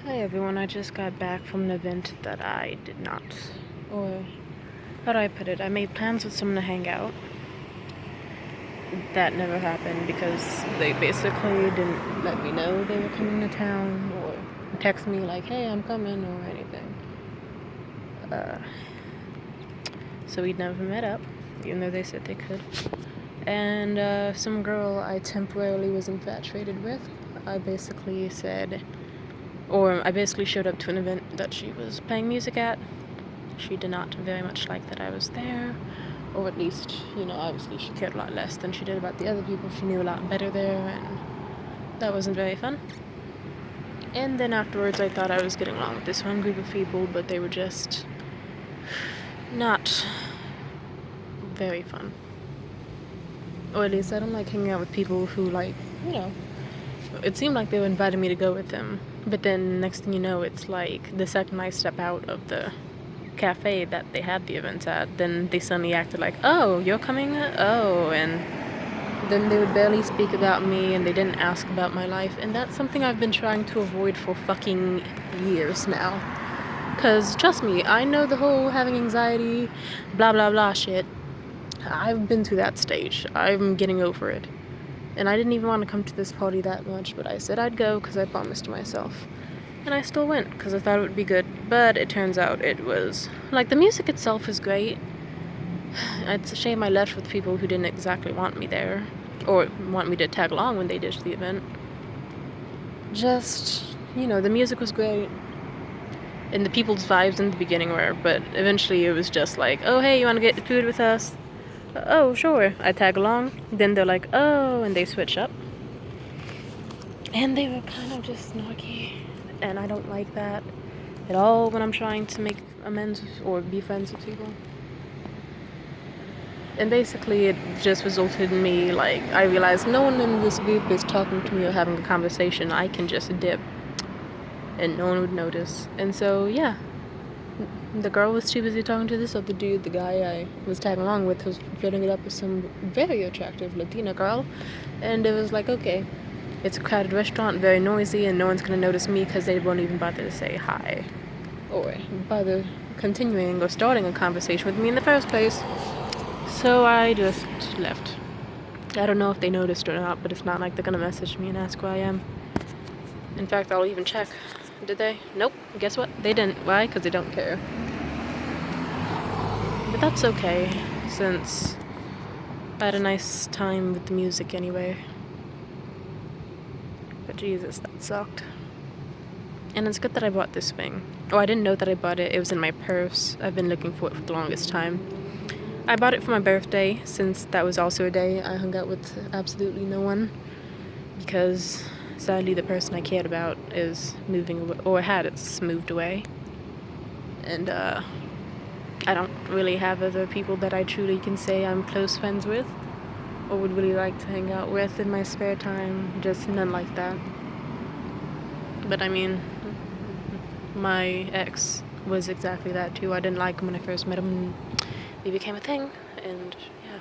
Hi everyone, I just got back from an event that I did not, or how do I put it? I made plans with someone to hang out. That never happened because they basically didn't let me know they were coming to town or text me like, hey, I'm coming or anything. So we never met up, even though they said they could. And some girl I temporarily was infatuated with, I basically showed up to an event that she was playing music at. She did not very much like that I was there, or at least, obviously she cared a lot less than she did about the other people she knew a lot better there, and that wasn't very fun. And then afterwards I thought I was getting along with this one group of people, but they were just not very fun. Or at least I don't like hanging out with people who it seemed like they were inviting me to go with them, but then next thing you know, it's like the second I step out of the cafe that they had the events at, then they suddenly acted like, oh, you're coming? Oh, and then they would barely speak about me, and they didn't ask about my life, and that's something I've been trying to avoid for fucking years now. Because, trust me, I know the whole having anxiety, blah blah blah shit. I've been through that stage. I'm getting over it. And I didn't even want to come to this party that much, but I said I'd go because I promised myself. And I still went because I thought it would be good, but it turns out it was, the music itself is great. It's a shame I left with people who didn't exactly want me there, or want me to tag along when they did the event. Just, the music was great, and the people's vibes in the beginning were, but eventually it was just like, oh, hey, you want to get food with us? Oh, sure. I tag along. Then they're like, oh, and they switch up. And they were kind of just snarky, and I don't like that at all when I'm trying to make amends or be friends with people. And basically it just resulted in me, I realized no one in this group is talking to me or having a conversation. I can just dip and no one would notice. And so, yeah, the girl was too busy talking to this other dude. The guy I was tagging along with was filling it up with some very attractive Latina girl, and it was like, okay, it's a crowded restaurant, very noisy, and no one's gonna notice me because they won't even bother to say hi or bother continuing or starting a conversation with me in the first place. So I just left. I don't know if they noticed or not, but it's not like they're gonna message me and ask where I am. In fact, I'll even check. Did they? Nope. Guess what? They didn't. Why? Because they don't care. But that's okay, since I had a nice time with the music anyway. But Jesus, that sucked. And it's good that I bought this thing. Oh, I didn't know that I bought it. It was in my purse. I've been looking for it for the longest time. I bought it for my birthday, since that was also a day I hung out with absolutely no one. Because, sadly, the person I cared about is moving away, or it's moved away. And, I don't really have other people that I truly can say I'm close friends with, or would really like to hang out with in my spare time. Just none like that. But I mean, my ex was exactly that too. I didn't like him when I first met him, and we became a thing, and yeah.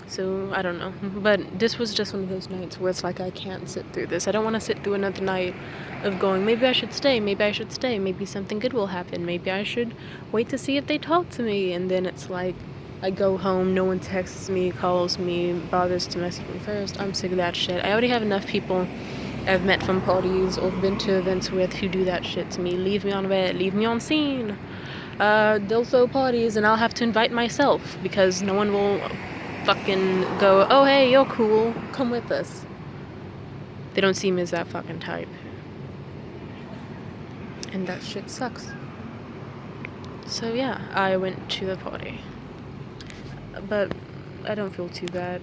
So, I don't know. But this was just one of those nights where it's like, I can't sit through this. I don't want to sit through another night of going, maybe I should stay, maybe something good will happen, maybe I should wait to see if they talk to me, and then it's like, I go home, no one texts me, calls me, bothers to message me first. I'm sick of that shit. I already have enough people I've met from parties or been to events with who do that shit to me. Leave me on red, leave me on scene. They'll throw parties and I'll have to invite myself because no one will fucking go, oh hey, you're cool, come with us. They don't see me as that fucking type. And that shit sucks. So yeah, I went to the party. But I don't feel too bad.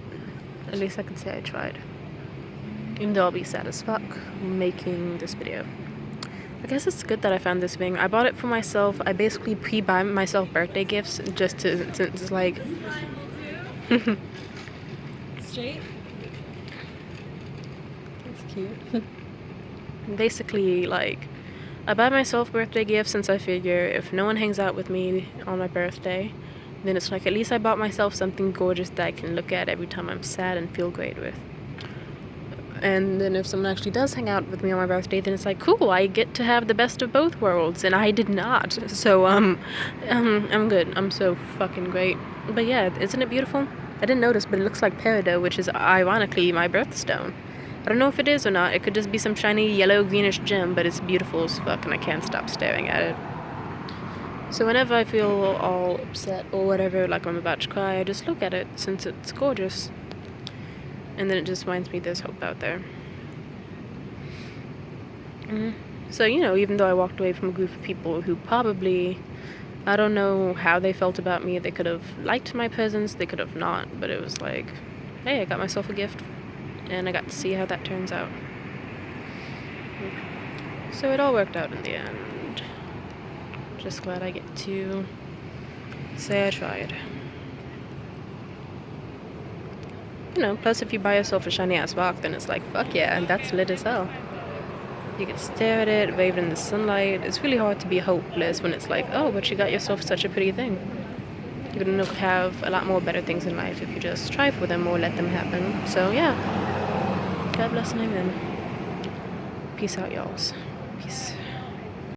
At least I can say I tried. Even though I'll be sad as fuck making this video. I guess it's good that I found this thing. I bought it for myself. I basically pre-buy myself birthday gifts just to, since it's like... Straight? That's cute. Basically, I buy myself birthday gifts since I figure if no one hangs out with me on my birthday, then it's like, at least I bought myself something gorgeous that I can look at every time I'm sad and feel great with. And then if someone actually does hang out with me on my birthday, then it's like, cool, I get to have the best of both worlds, and I did not. So, I'm good. I'm so fucking great. But yeah, isn't it beautiful? I didn't notice, but it looks like peridot, which is ironically my birthstone. I don't know if it is or not. It could just be some shiny yellow greenish gem, but it's beautiful as fuck, and I can't stop staring at it. So whenever I feel all upset or whatever, like I'm about to cry, I just look at it, since it's gorgeous. And then it just reminds me there's hope out there. So, even though I walked away from a group of people who probably, I don't know how they felt about me. They could have liked my presence, they could have not, but it was like, hey, I got myself a gift, and I got to see how that turns out. So it all worked out in the end. Just glad I get to say I tried. Plus if you buy yourself a shiny ass rock, then it's like, fuck yeah, and that's lit as hell. You can stare at it, wave it in the sunlight. It's really hard to be hopeless when it's like, oh, but you got yourself such a pretty thing. You're gonna have a lot more better things in life if you just strive for them or let them happen. So yeah, God bless and amen. Peace out, y'alls. Peace.